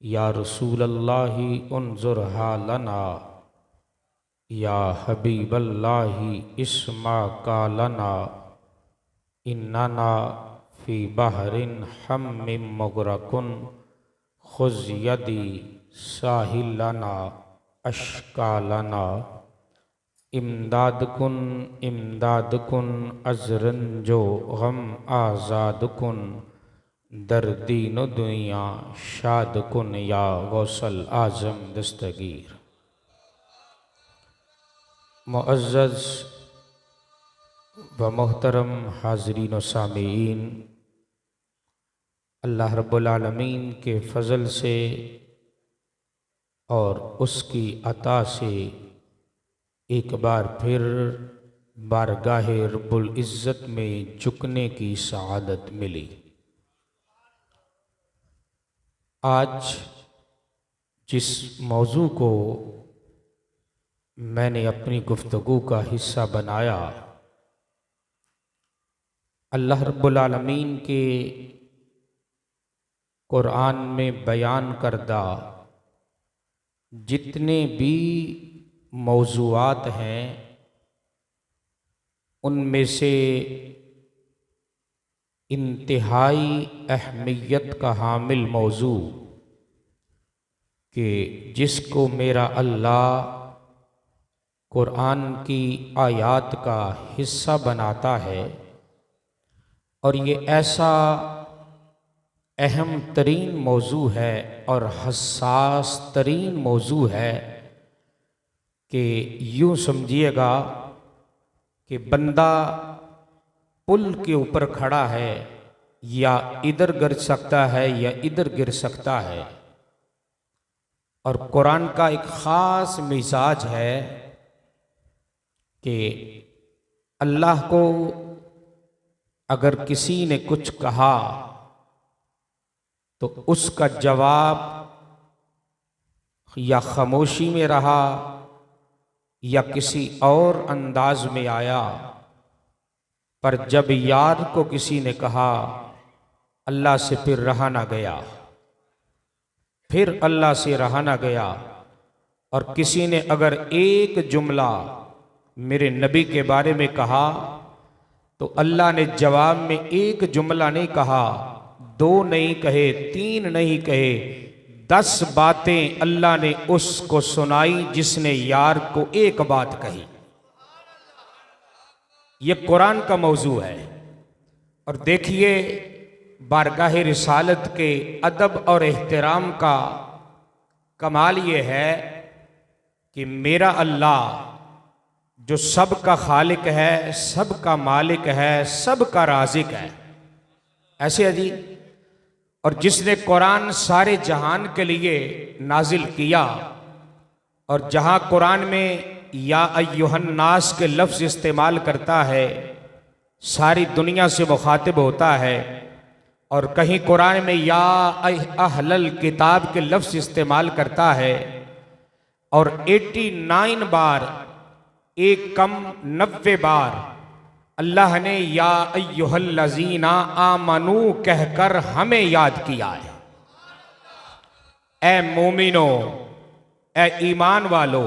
या रसूलल्लाहि उन्ज़ुर हालना, या हबीबल्लाहि इस्मा कालना, इन्नना फ़ी बहरिन हम्मिम मुग़रक़ुन खुज़ यदी साहिलना अश्कालना। इमदाद कुन अज़रंजो गम आज़ाद कुन, दर्दीन दुनिया शाद कुन या गौसल आज़म दस्तगीर। मुअज़्ज़ज़ व मोहतरम हाज़रीन व सामीईन, अल्लाह रब्बुल आलमीन के फ़ज़ल से और उसकी अता से एक बार फिर बारगाहे रब्बुल इज़्ज़त में झुकने की सआदत मिली। आज जिस मौजू को मैंने अपनी गुफ्तगू का हिस्सा बनाया, अल्लाह रब्बुल आलमीन के कुरान में बयान करदा जितने भी मौज़ूआत हैं, उनमें से इंतहाई अहमियत का हामिल मौजू कि जिसको मेरा अल्लाह कुरान की आयात का हिस्सा बनाता है, और ये ऐसा अहम तरीन मौजू है और हसास तरीन मौजू है कि यूँ समझिएगा कि बंदा पुल के ऊपर खड़ा है, या इधर गिर सकता है या इधर गिर सकता है। और कुरान का एक ख़ास मिजाज है कि अल्लाह को अगर किसी ने कुछ कहा तो उसका जवाब या खामोशी में रहा या किसी और अंदाज में आया, पर जब यार को किसी ने कहा, अल्लाह से फिर रहा ना गया, फिर अल्लाह से रहा ना गया। और किसी ने अगर एक जुमला मेरे नबी के बारे में कहा तो अल्लाह ने जवाब में एक जुमला नहीं कहा, दो नहीं कहे, तीन नहीं कहे, 10 बातें अल्लाह ने उसको सुनाई जिसने यार को एक बात कही। ये कुरान का मौजू है। और देखिए, बारगाह रिसालत के अदब और एहतराम का कमाल ये है कि मेरा अल्लाह जो सबका खालिक है, सबका मालिक है, सबका राज़िक है, ऐसे है जी। और जिसने कुरान सारे जहान के लिए नाजिल किया, और जहां कुरान में या अय्युहन नास के लफ्ज़ इस्तेमाल करता है, सारी दुनिया से मुखातिब होता है। और कहीं कुरान में या अहलल किताब के लफ्ज़ इस्तेमाल करता है, और 89 बार, एक कम 90 बार अल्लाह ने या अय्युहल्लज़ीना आमनू कहकर हमें याद किया है। ए मोमिनो, ए ईमान वालो,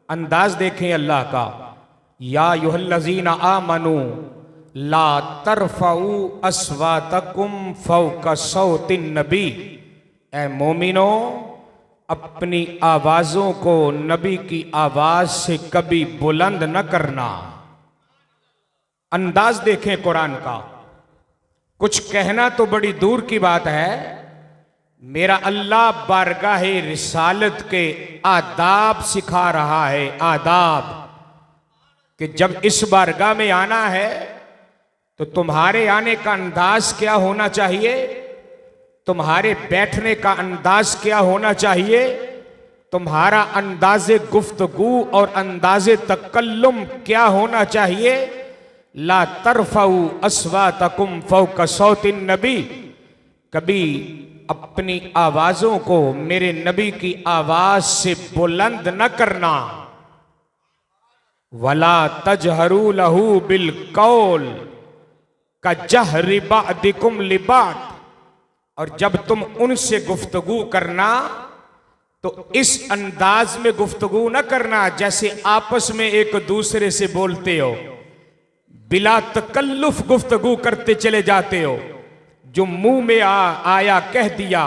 अंदाज देखें अल्लाह का, या अय्युहल्लज़ीना आमनू ला तरफ़ऊ अस्वातकुम फ़ौक़ सौतिन नबी। ए मोमिनो, अपनी आवाज़ों को नबी की आवाज़ से कभी बुलंद न करना। अंदाज देखें कुरान का। कुछ कहना तो बड़ी दूर की बात है, मेरा अल्लाह बारगाहे रिसालत के आदाब सिखा रहा है। आदाब कि जब इस बारगाह में आना है तो तुम्हारे आने का अंदाज क्या होना चाहिए, तुम्हारे बैठने का अंदाज क्या होना चाहिए, तुम्हारा अंदाज़े गुफ्तगू और अंदाज़े तकल्लुम क्या होना चाहिए। ला तरफ़ऊ अस्वातकुम फ़ौक़ सौतिन नबी, कभी अपनी आवाज़ों को मेरे नबी की आवाज़ से बुलंद न करना। वला तजहरू लहू बिल कौल का जहरि बादिकुम लिबाद, और जब तुम उनसे गुफ्तगू करना तो इस अंदाज में गुफ्तगू न करना जैसे आपस में एक दूसरे से बोलते हो, बिला तकल्लुफ गुफ्तगू करते चले जाते हो, जो मुंह में आया कह दिया,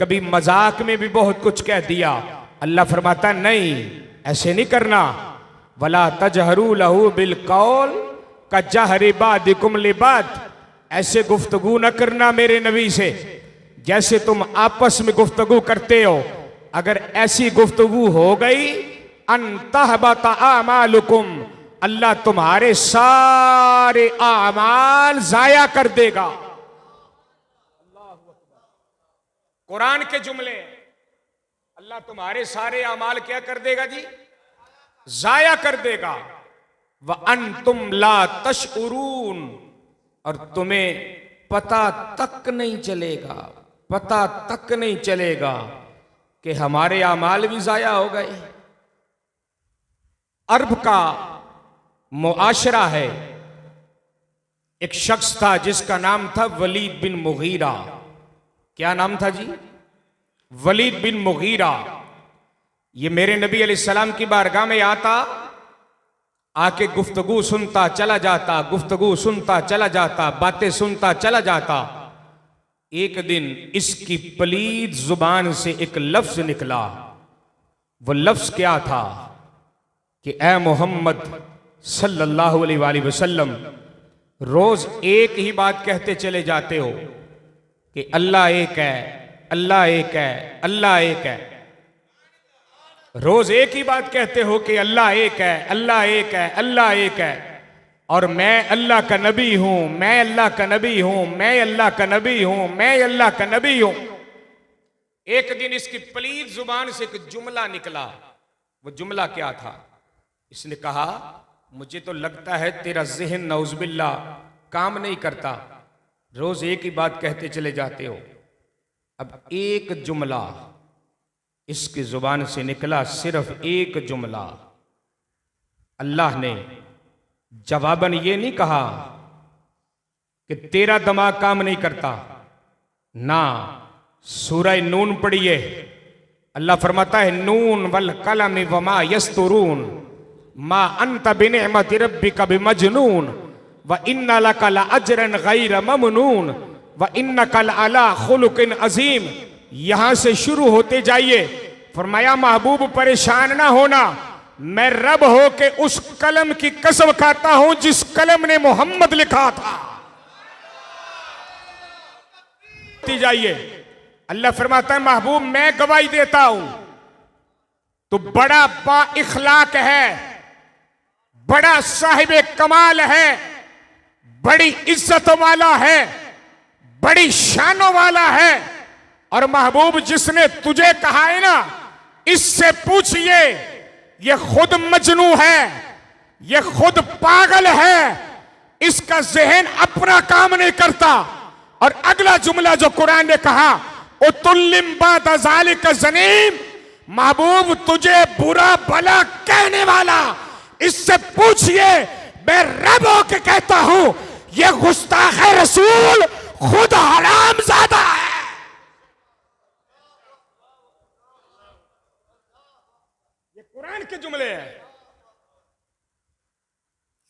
कभी मजाक में भी बहुत कुछ कह दिया। अल्लाह फरमाता नहीं, ऐसे नहीं करना। वला तजहरू लहू बिल कौल का जहरे बादिकुम लिबाद, ऐसे गुफ्तगू न करना मेरे नबी से जैसे तुम आपस में गुफ्तगू करते हो। अगर ऐसी गुफ्तगू हो गई अन्तहबत आमालुकुम, अल्लाह तुम्हारे सारे आमाल जाया कर देगा। कुरान के जुमले, अल्लाह तुम्हारे सारे आमाल क्या कर देगा जी? जाया कर देगा। व अंतुम ला तशउरून, और तुम्हें पता तक नहीं चलेगा, पता तक नहीं चलेगा कि हमारे आमाल भी जाया हो गए। अरब का मुआशरा है, एक शख्स था जिसका नाम था वलीद बिन मुगीरा। क्या नाम था जी? वलीद बिन मुगीरा। ये मेरे नबी अलैहिस्सलाम की बारगाह में आता, आके गुफ्तगू सुनता चला जाता, गुफ्तगू सुनता चला जाता, बातें सुनता चला जाता। एक दिन इसकी पलीद जुबान से एक लफ्ज निकला। वो लफ्ज क्या था कि ए मोहम्मद सल्लल्लाहु अलैहि वसल्लम, रोज एक ही बात कहते चले जाते हो कि अल्लाह एक है, अल्लाह एक है, अल्लाह एक है। रोज एक ही बात कहते हो कि अल्लाह एक है, अल्लाह एक है, अल्लाह एक है, और मैं अल्लाह का नबी हूं, मैं अल्लाह का नबी हूं, मैं अल्लाह का नबी हूं, मैं अल्लाह का नबी हूं। एक दिन इसकी पलीद जुबान से एक जुमला निकला। वो जुमला क्या था? इसने कहा, मुझे तो लगता है तेरा ज़हन नौज़ुबिल्ला काम नहीं करता, रोज एक ही बात कहते चले जाते हो। अब एक जुमला इसकी जुबान से निकला, सिर्फ एक जुमला। अल्लाह ने जवाबन ये नहीं कहा कि तेरा दिमाग काम नहीं करता ना। सूरह नून पढ़िए, अल्लाह फरमाता है नून वल कलम वमा यस्तुरून मा अंत बिनिअमति रब्बिका बिमजनून व इन्ना लका लअजरन गैर ममनून व इन्नका लअला खुलुकिन अजीम। यहां से शुरू होते जाइए। फरमाया महबूब परेशान ना होना, मैं रब हो के उस कलम की कसम खाता हूं जिस कलम ने मोहम्मद लिखा था। जाइए, अल्लाह फरमाता है महबूब मैं गवाही देता हूं, तो बड़ा बा इखलाक है, बड़ा साहिबे कमाल है, बड़ी इज्जत वाला है, बड़ी शानों वाला है। और महबूब जिसने तुझे कहा है ना, इससे पूछिए, ये खुद मजनू है, ये खुद पागल है, इसका जहन अपना काम नहीं करता। और अगला जुमला जो कुरान ने कहा, उतुल्लिम बाद ज़ालिका ज़नीम, महबूब तुझे बुरा भला कहने वाला, इससे पूछिए, मैं रब होके कहता हूं ये गुस्ताख रसूल खुद हरामज़ादा है। ये कुरान के जुमले हैं।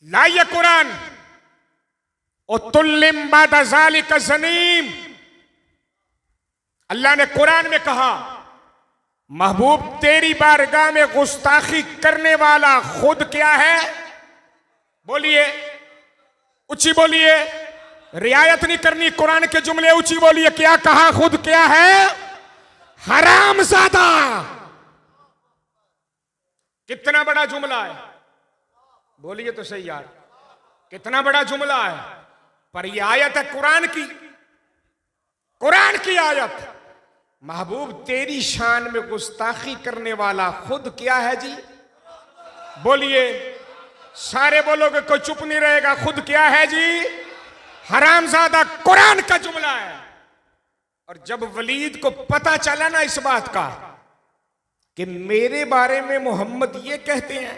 लाइए कुरान, उतुल्लिम बाद ज़ालिका ज़नीम। अल्लाह ने कुरान में कहा, महबूब तेरी बारगाह में गुस्ताखी करने वाला खुद क्या है? बोलिए, ऊंची बोलिए, रियायत नहीं करनी, कुरान के जुमले ऊंची बोलिए। क्या कहा? खुद क्या है? हरामज़ादा। कितना बड़ा जुमला है, बोलिए तो सही यार, कितना बड़ा जुमला है। पर यह आयत है कुरान की, कुरान की आयत। महबूब तेरी शान में गुस्ताखी करने वाला खुद क्या है जी? बोलिए, सारे बोलोगे, कोई चुप नहीं रहेगा। खुद क्या है जी? हरामज़ादा। कुरान का जुमला है। और जब वलीद को पता चला ना इस बात का कि मेरे बारे में मोहम्मद ये कहते हैं,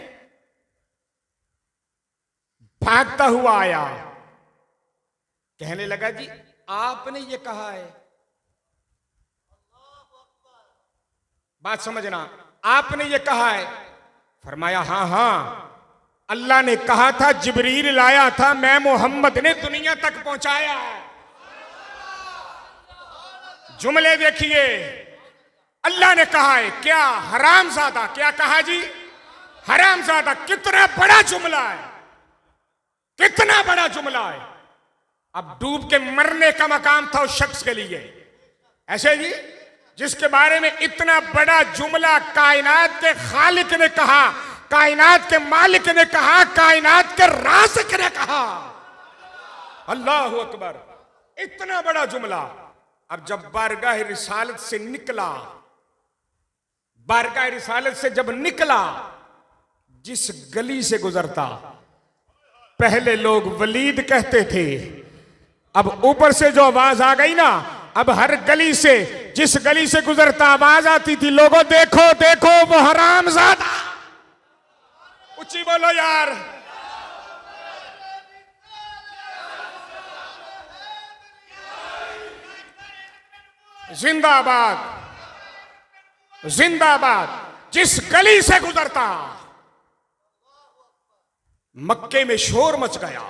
भागता हुआ आया, कहने लगा जी आपने ये कहा है बात समझना, आपने ये कहा है? फरमाया हाँ हाँ, अल्लाह ने कहा था, जिब्रील लाया था, मैं मोहम्मद ने दुनिया तक पहुंचाया है। जुमले देखिए, अल्लाह ने कहा है क्या? हरामजादा। क्या कहा जी? हरामजादा। कितना बड़ा जुमला है, कितना बड़ा जुमला है। अब डूब के मरने का मकाम था उस शख्स के लिए। ऐसे जी, जिसके बारे में इतना बड़ा जुमला कायनात के खालिक ने कहा, कायनात के मालिक ने कहा, कायनात के राज़िक ने कहा। अल्लाह अकबर, इतना बड़ा जुमला। अब जब बारगाह रिसालत से निकला, बारगाह रिसालत से जब निकला, जिस गली से गुजरता, पहले लोग वलीद कहते थे, अब ऊपर से जो आवाज आ गई ना, अब हर गली से, जिस गली से गुजरता आवाज आती थी, लोगों देखो देखो वो हरामजादा। ऊंची बोलो यार। जिंदाबाद, जिंदाबाद। जिस गली से गुजरता, मक्के में शोर मच गया।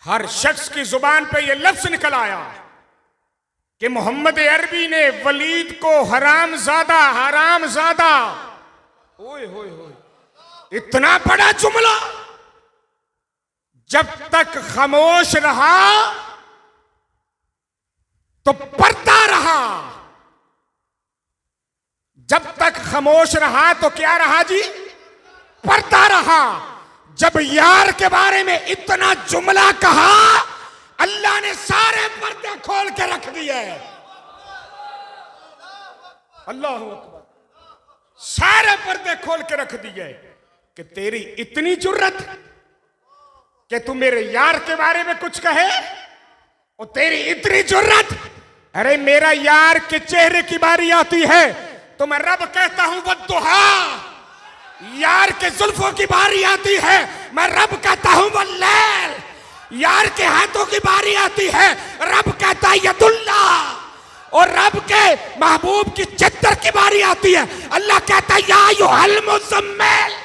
हर शख्स की जुबान पे यह लफ्ज निकल आया कि मोहम्मद अरबी ने वलीद को हरामजादा, हरामजादा। ओए होए होए, इतना बड़ा जुमला। जब तक खामोश रहा तो पढ़ता रहा, जब तक खामोश रहा तो क्या रहा जी? पढ़ता रहा। जब यार के बारे में इतना जुमला कहा, अल्लाह ने सारे पर्दे खोल के रख दिए। अल्लाह अकबर, सारे पर्दे खोल के रख दिए कि तेरी इतनी जुर्रत कि तू मेरे यार के बारे में कुछ कहे, और तेरी इतनी जुर्रत। अरे मेरा यार के चेहरे की बारी आती है तो मैं रब कहता हूं वद्दुहा। यार के जुल्फों की बारी आती है, मैं रब कहता हूं वल्लैल। यार के हाथों की बारी आती है, रब कहता है यदुल्लाह। और रब के महबूब की चद्दर की बारी आती है, अल्लाह कहता है या अय्युहल मुज़म्मिल।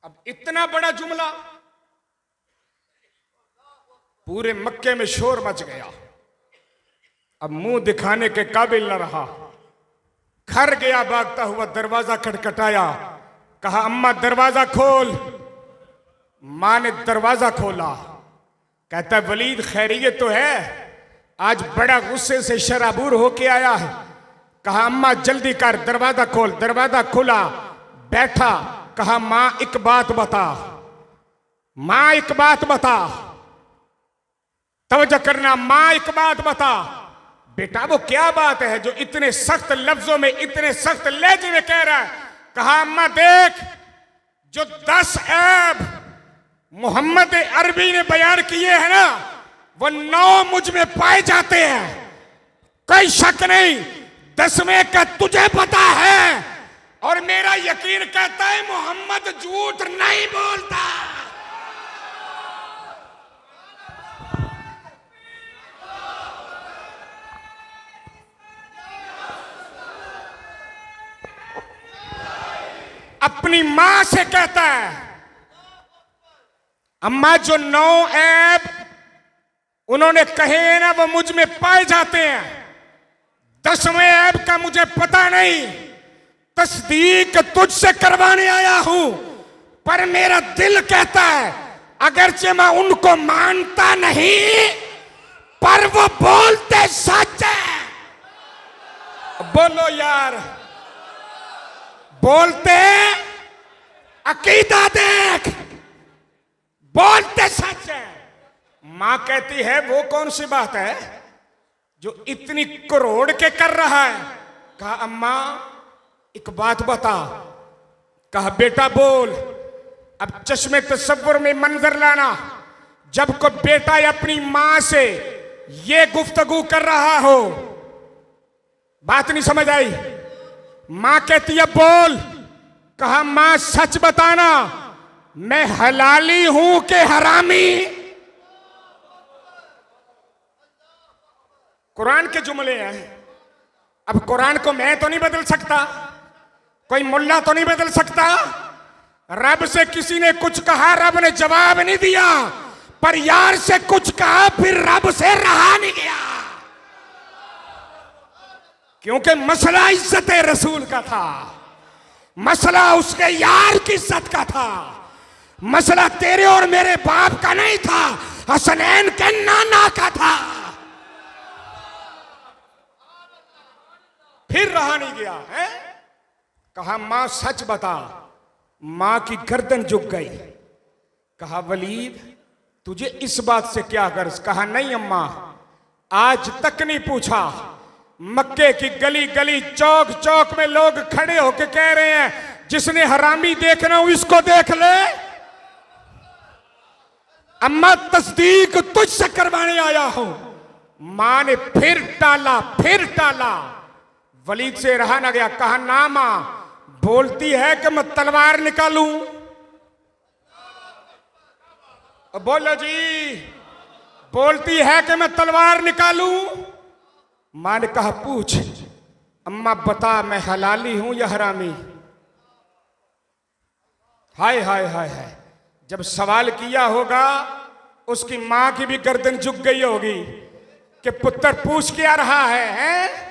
अब इतना बड़ा जुमला, पूरे मक्के में शोर मच गया। अब मुंह दिखाने के काबिल न रहा, घर गया भागता हुआ, दरवाजा खटखटाया, कहा अम्मा दरवाजा खोल। मां ने दरवाजा खोला, कहता है वलीद खैरियत तो है? आज बड़ा गुस्से से शराबूर होके आया है। कहा अम्मा जल्दी कर, दरवाजा खोल। दरवाजा खुला, बैठा, कहा मां एक बात बता, मां एक बात बता, तवज्जो करना, मां एक बात बता। बेटा वो क्या बात है जो इतने सख्त लफ्जों में, इतने सख्त लहजे में कह रहा है? कहा अम्मा देख, जो 10 ऐब मोहम्मद अरबी ने बयान किए हैं ना, वो 9 मुझ में पाए जाते हैं, कोई शक नहीं। 10वें का तुझे पता है, और मेरा यकीन कहता है मोहम्मद झूठ नहीं बोलता। अपनी मां से कहता है, अम्मा जो 9 ऐब उन्होंने कहे हैं ना, वो मुझ में पाए जाते हैं। 10वें ऐब का मुझे पता नहीं, तस्दीक तुझसे करवाने आया हूं, पर मेरा दिल कहता है अगरचे मैं उनको मानता नहीं, पर वो बोलते सच है। बोलो यार, बोलते अकीदा देख, बोलते सच है। मां कहती है वो कौन सी बात है जो इतनी करोड़ के कर रहा है? कहा अम्मा एक बात बता। कहा बेटा बोल। अब चश्मे तसव्वुर में मंजर लाना, जब को बेटा अपनी मां से ये गुफ्तगू कर रहा हो, बात नहीं समझ आई? मां कहती है बोल। कहा मां सच बताना, मैं हलाली हूं कि हरामी? कुरान के जुमले हैं। अब कुरान को मैं तो नहीं बदल सकता, कोई मुल्ला तो नहीं बदल सकता। रब से किसी ने कुछ कहा, रब ने जवाब नहीं दिया, पर यार से कुछ कहा, फिर रब से रहा नहीं गया। क्योंकि मसला इज्जत रसूल का था, मसला उसके यार की इज्जत का था, मसला तेरे और मेरे बाप का नहीं था, हसनैन के नाना का था। फिर रहा नहीं गया है। कहा मां सच बता। मां की गर्दन झुक गई। कहा वलीद तुझे इस बात से क्या गर्ज? कहा नहीं अम्मा, आज तक नहीं पूछा। मक्के की गली गली चौक चौक में लोग खड़े होकर कह रहे हैं जिसने हरामी देखना हो इसको देख ले। अम्मा तस्दीक तुझसे करवाने आया हूं। मां ने फिर टाला, फिर टाला। वलीद से रहा ना गया। कहा ना मां, बोलती है कि मैं तलवार निकालूं। बोलो जी, बोलती है कि मैं तलवार निकालूं। मां ने कहा पूछ। अम्मा बता मैं हलाली हूं या हरामी? हाय हाय हाय हाय, जब सवाल किया होगा उसकी मां की भी गर्दन झुक गई होगी कि पुत्र पूछ क्या रहा है?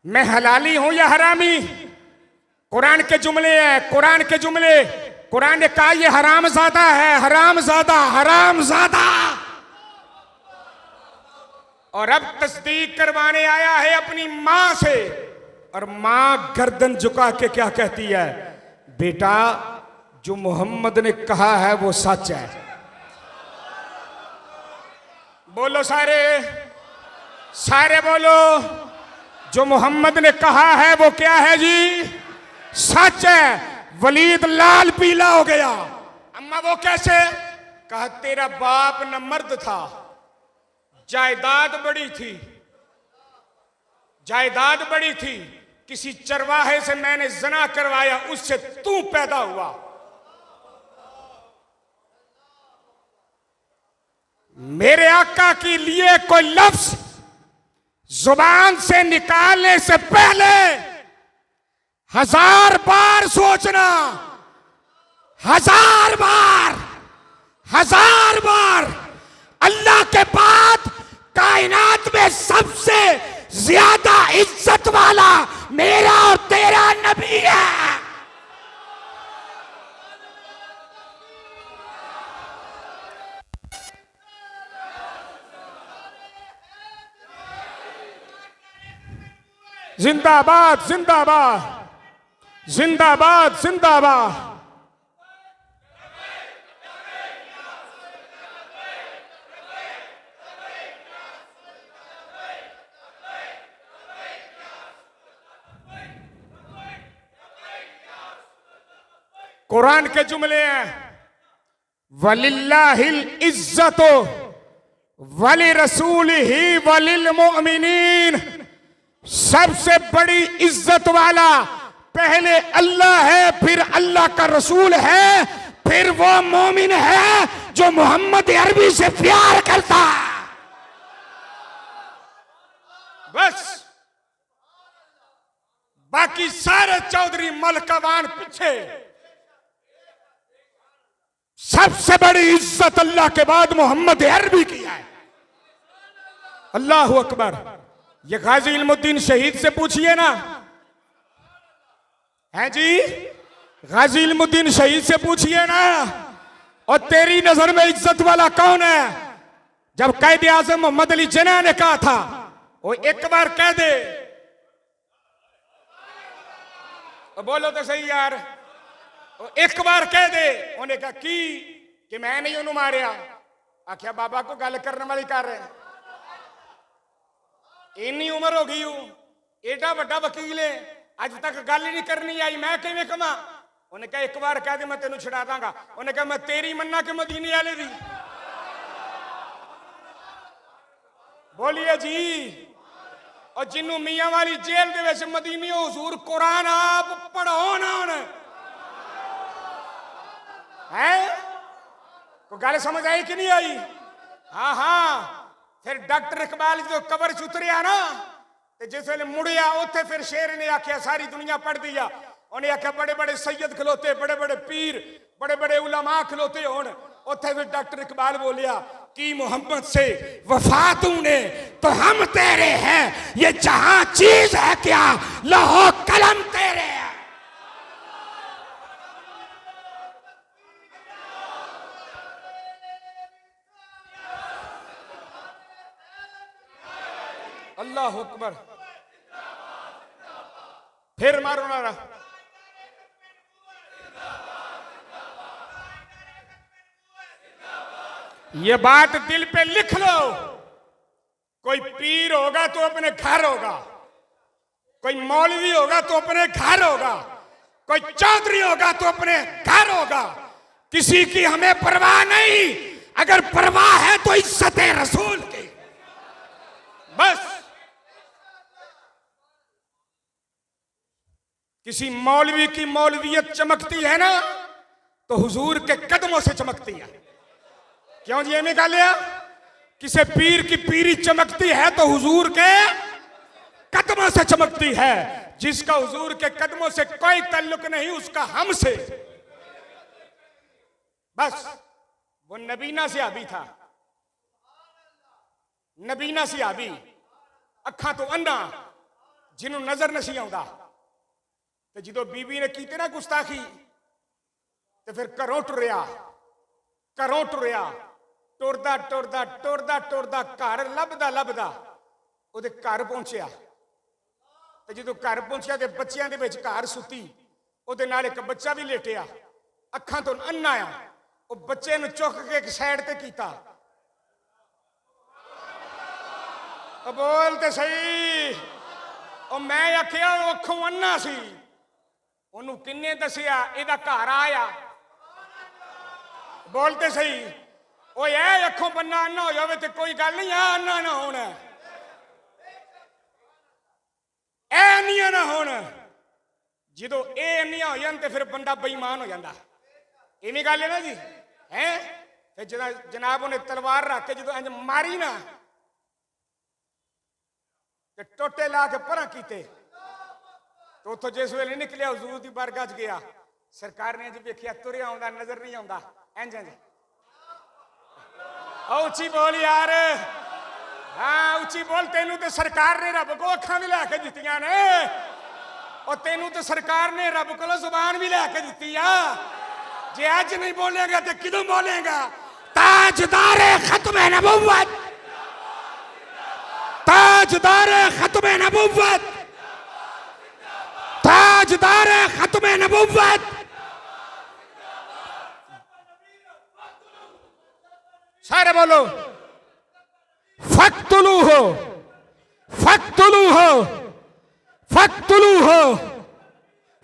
मैं हलाली हूं या हरामी? कुरान के जुमले हैं, कुरान के जुमले। कुरान ने कहा ये हरामजादा है, हरामजादा, हरामजादा। और अब तस्दीक करवाने आया है अपनी मां से। और मां गर्दन झुका के क्या कहती है? बेटा जो मोहम्मद ने कहा है वो सच है। बोलो सारे, सारे बोलो। जो मोहम्मद ने कहा है वो क्या है जी? सच है। वलीद लाल पीला हो गया। अम्मा वो कैसे? कहा तेरा बाप न मर्द था, जायदाद बड़ी थी, जायदाद बड़ी थी, किसी चरवाहे से मैंने जना करवाया, उससे तू पैदा हुआ। मेरे आका के लिए कोई लफ्ज जुबान से निकालने से पहले 1000 बार सोचना, 1000 बार, 1000 बार। अल्लाह के बाद कायनात में सबसे ज्यादा इज्जत वाला मेरा और तेरा नबी है। जिंदाबाद, जिंदाबाद, जिंदाबाद, जिंदाबाद। कुरान के जुमले हैं, वलिल्लाहिल इज्जतो वली रसूलिही वलिल मोमिनीन। सबसे बड़ी इज्जत वाला पहले अल्लाह है, फिर अल्लाह का रसूल है, फिर वो मोमिन है जो मोहम्मद अरबी से प्यार करता। बस बाकी सारे चौधरी मलकावान पीछे। सबसे बड़ी इज्जत अल्लाह के बाद मोहम्मद अरबी की है। अल्लाह अकबर। ये गाजी इल्मुद्दीन शहीद से पूछिए ना, है जी? गाजी इल्मुद्दीन शहीद से पूछिए ना। और तेरी नजर में इज्जत वाला कौन है? जब कैद आजम मोहम्मद अली जिन्ना ने कहा था वो एक बार कह दे, बोलो तो सही यार, एक बार कह दे। उन्हें कहा कि मैं नहीं उन्होंने मारिया। आख्या बाबा को गल करने वाली कर रहे हैं, इन्नी उम्र हो गई हूं, एडा बड़ा वकील है, अज तक गल ही नहीं करनी आई, मैं किवें कमा? उन्हें कहा एक बार कह दे मैं तेन छुड़ा दांगा। उन्हें कहा मैं तेरी मन्ना के मदीने वाले दी। बोलिए जी। और जिन्हों मियां वाली जेल दे विच मदीनियों हुजूर कुरान आप पढ़ाउण आउण है। कोई गल समझ आई कि नहीं आई? हाँ हाँ। फिर डॉक्टर इकबाल जो कबर च उतरिया ना ते जिस वेले मुड़िया उत्थे फिर शेर ने आख्या सारी दुनिया पढ़ दी आ। उन्हें आख्या बड़े बड़े सैयद खलोते, बड़े बड़े पीर, बड़े बड़े उलमा खलोते होण। उत्थे फिर डॉक्टर इकबाल बोलिया कि मोहम्मद से वफा तूने तो हम तेरे हैं, ये जहां चीज है क्या लौह कलम तेरे है। अल्लाह अकबर। फिर मारो नारा। ये बात दिल पे लिख लो। कोई पीर होगा तो अपने घर होगा, कोई मौलवी होगा तो अपने घर होगा, कोई चौधरी होगा तो अपने घर होगा। किसी की हमें परवाह नहीं, अगर परवाह है तो इज्जत रसूल की बस। किसी मौलवी की मौलवियत चमकती है ना तो हुजूर के कदमों से चमकती है। क्यों जी एवं गल है? किसी पीर की पीरी चमकती है तो हुजूर के कदमों से चमकती है। जिसका हुजूर के कदमों से कोई ताल्लुक नहीं उसका हमसे बस। वो नबीना सहाबी था, नबीना सहाबी, अखा तो अन्ना, जिन्हों नजर नहीं आता। तो जो बीबी ने की ना गुस्ताखी तो फिर घरों टुरिया, घरों टुरिया, टुरदा टुरदा टुरदा टुरदा घर लभदा लभदा उहदे घर पहुंचया। तो जो घर पहुंचया तो बच्चों के घर सुती, उहदे नाल एक बच्चा भी लेटिया, अखा तो अन्ना आ। वो बच्चे नूं चुक के एक साइड ते कीता। बोल ते सही। और मैं आखिया अखों अन्ना सी, ओनू किन्ने दसिया इहदा घर आया? बोलते सही। ओ ये अखों बन्ना अन्ना हो जावे तो कोई गल नहीं, आ अन्ना ना होना, ए अन्नियां ना होना। जो ए अन्नियां हो जान तो फिर बंदा बेईमान हो जाता। इवें गल है ना जी है। फिर जनाब उन्हें तलवार रख के जो इंज मारी ना तो टोटे ला के परा कीते। तो उतो जिस वेले निकलिया हुजूर की बारगाह च गया, सरकार ने जी वेखिया तुरिया आउंदा नजर नहीं आता। इंज इंज उची बोल यार, हाँ उची बोल। तेनू तो सरकार ने रब को अखा भी लैके दित्तियां ने, और तेनू तो सरकार ने रब को जुबान भी लैके दित्ती आ। जे अज नहीं बोलेगा तो किदों बोलेगा? ताजदारे खत्मे नबुव्वत, ताजदारे खत्मे नबुव्वत, ताजदारे खत्मे नबुव्वत। सारे बोलो फक्तुलू हो, फक्तुलू हो, फक्तुलू हो,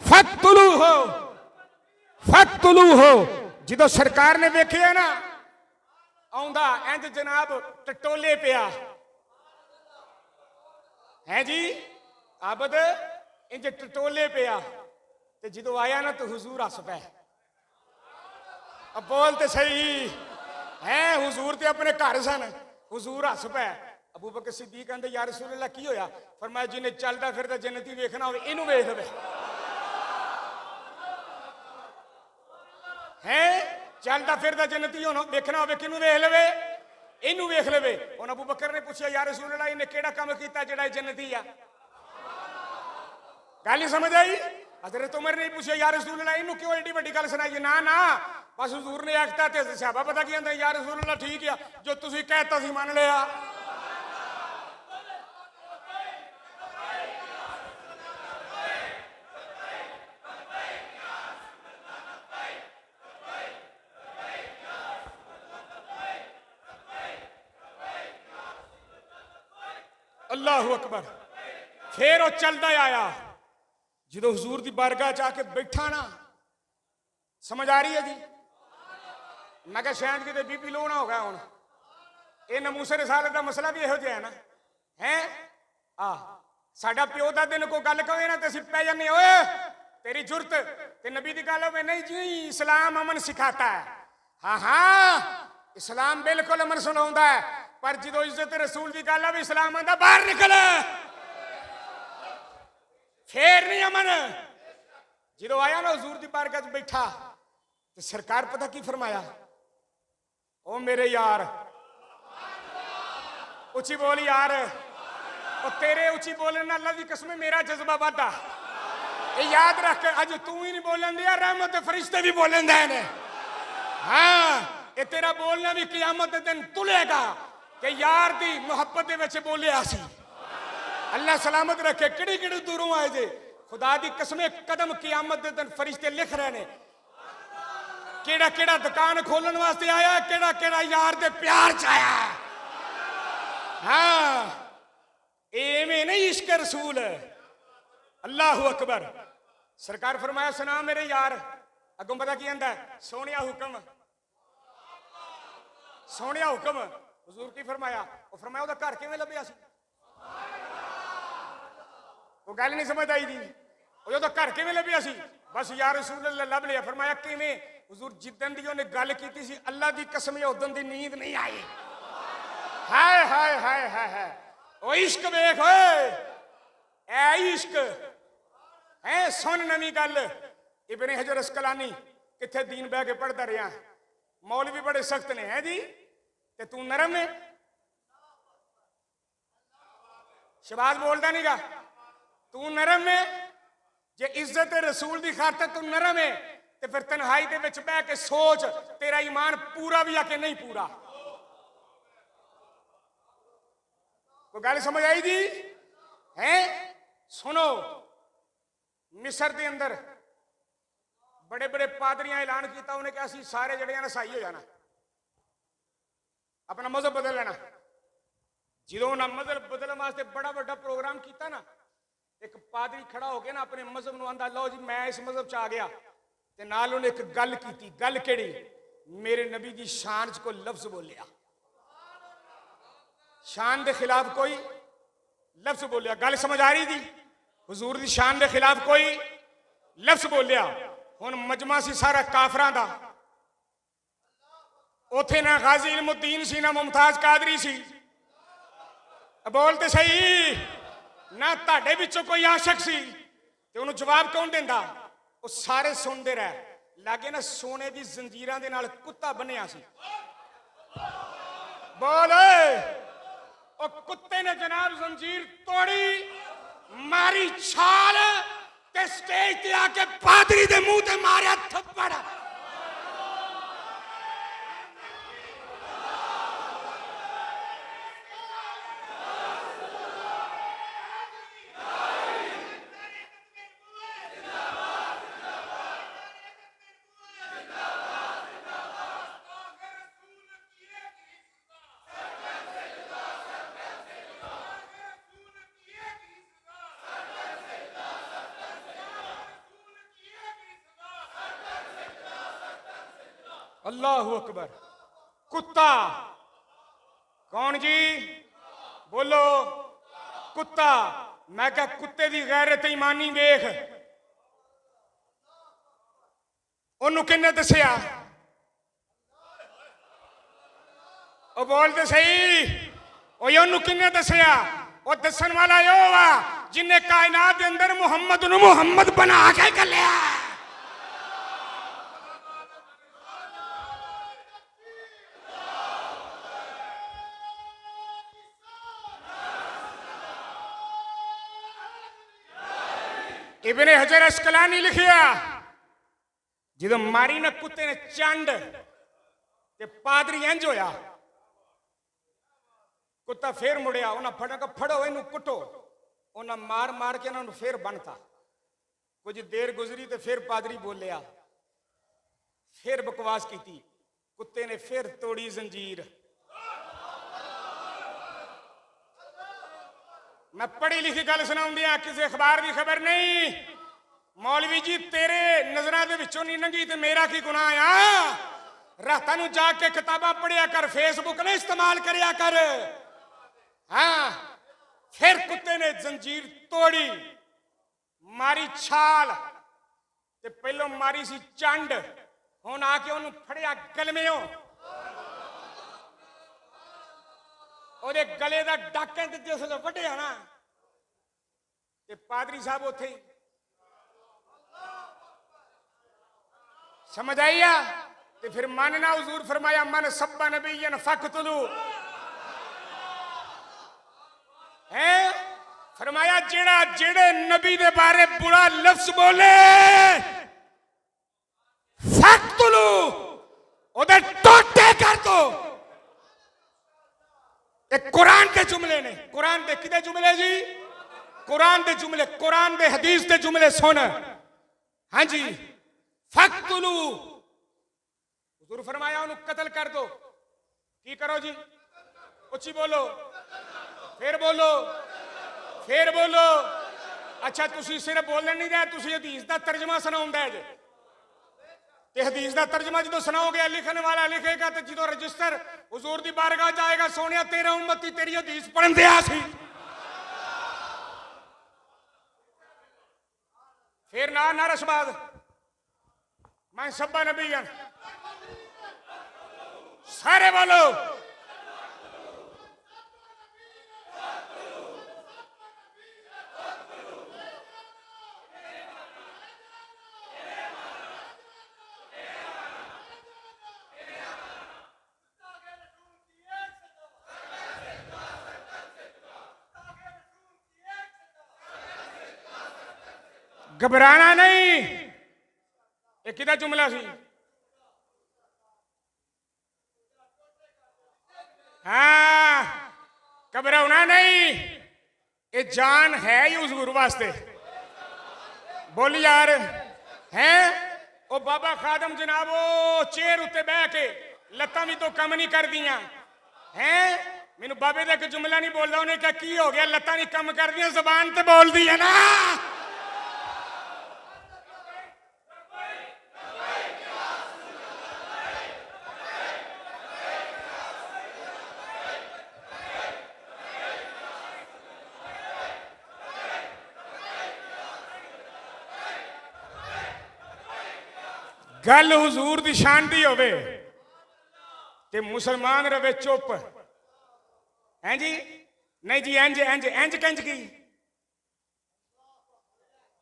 फक्तुलू हो, फक्तुलू हो। जो सरकार ने वेखिया ना आउंदा इंज जनाब टटोले पिया है जी, आबद इंज टटोले पिया। ते जो आया ना तो हुजूर हस पे। अब बोल तो सही है। हुजूर ते अपने घर सन, हुजूर हस पे। अबू बकर सिद्दीक कहते या रसूल अल्लाह की होया? फरमाया जिन्हें चलता फिरदा जन्नती वेखना हो इनू वेख लवे। है चलता फिरदा जन्नती होना वेखना हो किनू वेख लवे? इनू वेख लवे। हुण अबू बकर ने पूछा या रसूल अल्लाह इन्हें केड़ा काम कीता जेड़ा जन्नती आ? गल नहीं समझ आई? हजरत उमर ने पूछा या रसूल अल्लाह इनू क्यों एडी वड्डी गल सुनाई? ना ना बस हुजूर ने आखता ते सहाबा पता की कहंदे या रसूल अल्लाह ठीक है जो तुसीं कहता सी मान लिया। अल्लाहु अकबर। फिर वो चलता आया, जो हुजूर की बारगाह जाके बैठा ना, समझ आ रही है जी? मैं क्या शायद कि बीपी लो ना हो गया हूं। ये नमूसे रिसालत का मसला भी यहो जिहा है ना है। साडा प्यो दादे ने कोई गल कहे ना तो असीं पै जाने ओए तेरी जुरत ते नबी दी गल होवे नहीं जी इस्लाम अमन सिखाता है। हाँ हाँ इस्लाम बिल्कुल अमन सुनाउंदा है पर जो इज्जत रसूल की गल है इस्लाम आंदा बाहर निकल फिर नहीं अमन। जो आया ना हजूर की बारगाह च बैठा तो सरकार पता की फरमाया ओ मेरे यार उची बोल यार और तेरे उची बोलने नाल अल्लाह दी कसम मेरा जज्बा वादा ये याद रख अज तू ही नहीं बोलन दिया रहमत फरिश्ते भी बोलन दे ने। हाँ ये तेरा बोलना भी क़यामत के दिन तुलेगा कि यार दी मुहब्बत दे विच बोलिया सी। अल्लाह सलामत रखे किड़ी किड़ी दूरों आए जे खुदा दी कसम कदम क़यामत के दिन फरिश्ते लिख रहे ने केड़ा केड़ा दुकान खोलन वास्ते आया केड़ा केड़ा यार दे प्यार च आया। हाँ एवें नहीं इश्क रसूल अल्लाहु अकबर। सरकार फरमाया सुना मेरे यार अगों पता की आंदा सोनिया हुक्म सोनिया हुक्म हुजूर की फरमाया वो फरमाया ओदा घर किवें लभ्या सी वो गल नहीं समझ आई दी ओदा घर किवें लभ्या सी बस या रसूल अल्लाह लभ लिया। फरमाया किवें हुजूर जिद्दन दी ओने गल कीती सी अल्लाह दी कसम उदन दी नींद नहीं आई। हाय हाय हाय हाय हाय ओ इश्क वेख ओए ऐ इश्क है सुन नवी गल इब्ने हजर अस्कलानी किथे दीन बह के पढ़ता रहा मौलवी बड़े सख्त ने है जी ते तू नरम है शबाज बोलता नहीं गा तू नरम है जे इज्जत रसूल की खातर तू नरम है ते फिर तन्हाई दे विच बह के सोच तेरा ईमान पूरा भी आके नहीं पूरा। कोई गल समझ आई जी है सुनो मिस्र के अंदर बड़े बड़े पादरियां ऐलान किया उन्हें कहा सारे जड़े ना ईसाई हो जाना अपना मजहब बदल लेना। जो उन्हें मजहब बदलने वास्ते बड़ा बड़ा प्रोग्राम किया ना एक पादरी खड़ा हो गया ना अपने मजहब में आंदा लो जी मैं इस मजहब च आ गया ते नाल उन्हें एक गल की गल केड़ी मेरे नबी की शान च कोई लफ्ज बोलिया शान के खिलाफ कोई लफ्ज बोलिया गल समझ आ रही थी हुजूर की शान के खिलाफ कोई लफ्ज बोलिया हुण मजमा सी सारा काफरां दा उथे ना गाजी इल्मुद्दीन सी ना मुमताज कादरी सी बोलते सही ना ताडे विचों कोई आशिक सी ते उन्होंने जवाब कौन देंदा वो सारे सुनते रह लागे ना सोने की जंजीरां दे नाल कुत्ता बनिया सी बोल ओ कुत्ते ने जनाब जंजीर तोड़ी मारी छाल ते स्टेज ते आके पादरी दे मुंह ते मारिया थप्पड़। अल्लाहु अकबर। कुत्ता कौन जी बोलो कुत्ता मैं क्या कुत्ते की गैरत ईमानी वेख ओनू किन्ने दसिया ओ बोलते सही ओनू किन्ने दसिया ओ दसन वाला यो वा जिन्हें कायनात के अंदर मुहम्मद नू मुहम्मद बना के गलिया। इब्ने हजर अस्कलानी लिखिया जो मारी ना कुत्ते ने चंड ते पादरी इंज होया कुत्ता फिर मुड़िया उन्हें फड़ा फड़ो इनू कुटो उन्हें मार मार के इन्होंने फिर बनता कुछ देर गुजरी तो फिर पादरी बोलिया फिर बकवास की कुत्ते ने फिर तोड़ी जंजीर। मैं पढ़ी लिखी गल सुना किसी अखबार की खबर नहीं मौलवी जी तेरे नजर के विचों नहीं लंघी तो मेरा की गुनाह आ रातां नूं जाके किताबां पढ़िया कर फेसबुक ना इस्तेमाल करिया कर। हाँ फिर कुत्ते ने जंजीर तोड़ी, मारी छाल ते पहलों मारी सी चंड, हुण आके उन्होंने फड़िया गलमेओ, ਉਹਦੇ गले का डाके ते जिसले वड्ढिया ना ते पादरी साहब उत्थे ही। समझ आई आ? ते फिर मनना हुजूर फरमाया मन सब्बा नबीयन फकतुलू है, फरमाया जेड़ा जेड़े नबी दे बारे बुरा लफ्ज बोले फकतुलू ओदे टोटे कर दो। एक कुरान के जुमले ने, कुरान दे किदे जुमले जी? कुरान दे जुमले, कुरान दे हदीस दे जुमले सुन। हाँ जी, फकतुलू हुजूर फरमाया उन्हें कत्ल कर दो। की करो जी? उच्ची बोलो, फिर बोलो, फिर बोलो। अच्छा तुसी सिर्फ बोलने नहीं रहे, तुसी हदीस का तर्जमा सुनाउंदा है जे। ते हदीस का तर्जमा जो सुनाओगे, लिखने वाला लिखेगा, तो जो रजिस्टर हुजूर दी बारगाह जाएगा, सोनिया तेरा उम्मती तेरी हदीस पढ़न दिया सी। फिर ना नरसबाद मैं सब्बा नबीयन, सारे बोलो घबराना नहीं। एक किदा जुमला सी? हाँ, घबराना नहीं, ये जान है ही हुजूर वास्ते। बोल यार है ओ बाबा खादम जनाब, ओ चेयर उत्ते बह के लत्तां भी तो कम नहीं कर दियां हैं। मैनू बाबे दा एक जुमला नहीं बोलदा, उन्हें क्या की हो गया, लत्तां नहीं कम कर दियां, जबान ते बोल दी है ना। गल हुजूर दी शान दी होवे ते मुसलमान रवे चुप। हैं जी? नहीं जी, इंज इंज इंज कंज की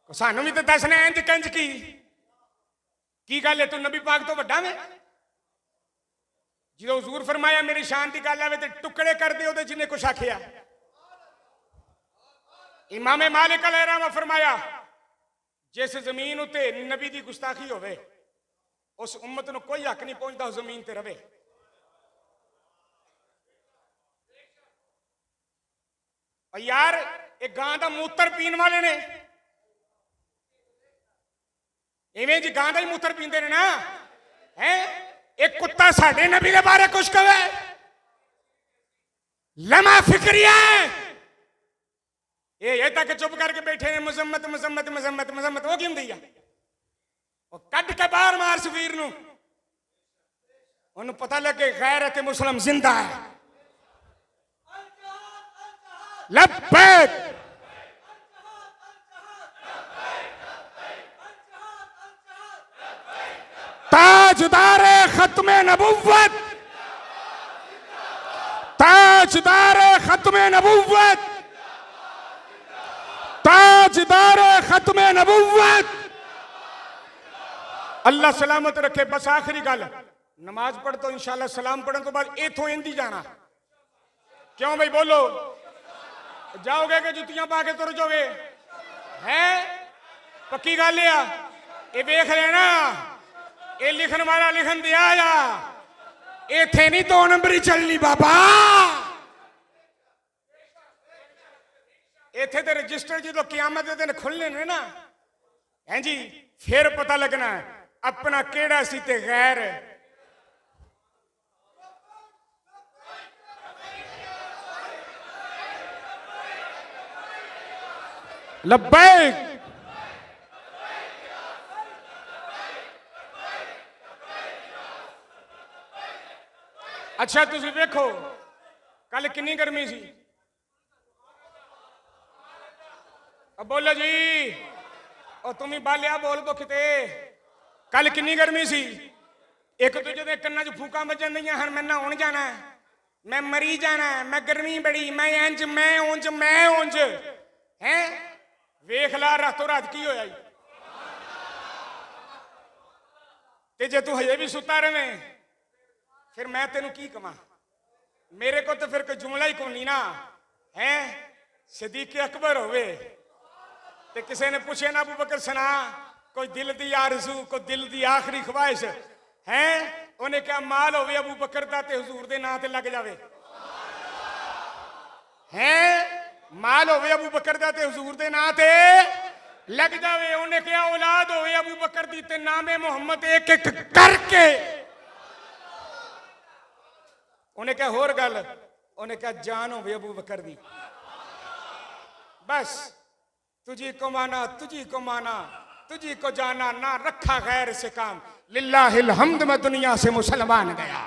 सानू भी तो दसना, इंज कंज की गल है? तू नबी पाक तो वड्डा में? जो हुजूर फरमाया मेरी शान की गल आवे ते टुकड़े कर दे ओदे जिन्हें कुछ आखिया। इमाम मालिक अलैहिर्रहमा फरमाया जिस जमीन उत्ते नबी की गुस्ताखी होवे उस उम्मत को कोई हक नहीं पहुंचता, उस जमीन ते रवे। और यार एक गां का मूत्र पीने वाले ने, इवें जी गां का ही मूत्र पींदे ने ना है। एक कुत्ता साडे नबी के बारे कुछ कहे, लमा फिक्रिया ये तक चुप करके बैठे ने, मजम्मत मजम्मत मजम्मत मजम्मत। वो की हुंदी है? कट के बाहर मार सफीर नूं, उन्हें पता लगे गैरत मुस्लिम जिंदा है। लब्बैक ताजदारे खत्मे नबुव्वत, ताजदारे खत्मे नबुव्वत, ताजदारे खत्मे नबुव्वत। अल्लाह सलामत रखे। बस आखिरी गल, नमाज पढ़ तो इंशाल्लाह सलाम पढ़ने तो बाद इथों इंदी जाना। क्यों भाई बोलो? जाओगे कि जुतियां पा के तुर जाओगे? है पक्की गल है। ये वेख लेना, ये लिखन वाला लिखन दिया या इथे नहीं 2 नंबरी चलनी बाबा। इथे तो रजिस्टर जो कियामत के दिन खुलने ने ना, हैं जी, फिर पता लगना अपना केड़ा सी ते गैर। लब्बैक। अच्छा तुसी देखो कल कितनी गर्मी सी, अब बोलो जी और तुम ही बालिया बोल दो किते कल किन्नी गर्मी सी एक दूजे के कन्ना च फूका बजन दियां हन मैं नहाउण जाना है मैं मरी जाना है मैं गर्मी बड़ी मैं इंज मैं उंज हैं वेख ला रातों रात की होया जी ते जे तू हजे भी सुता रहे फिर मैं तेनू की कवां मेरे को तो फिर कोई जुमला ही कोनी ना है सदीक अकबर होवे ते किसी ने पूछे ना अबू बकर सुना कोई दिल दी आरज़ू कोई दिल दी आखिरी ख्वाहिश है उन्हें क्या माल होवे अबू बकर दा ते हुजूर दे नां ते लग जावे हैं माल होवे अबू बकर दा ते हुजूर दे नां ते लग जावे उन्हें क्या औलाद होवे अबू बकर दी ते नामे मोहम्मद एक एक करके उन्हें क्या होर गल उन्हें क्या जान होवे अबू बकर दी बस तुझी को माना तुझी को माना तुझी को जाना ना रखा गैर से काम लिल्लाहिल हम्द में दुनिया से मुसलमान गया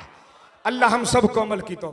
अल्लाह हम सबको अमल की तो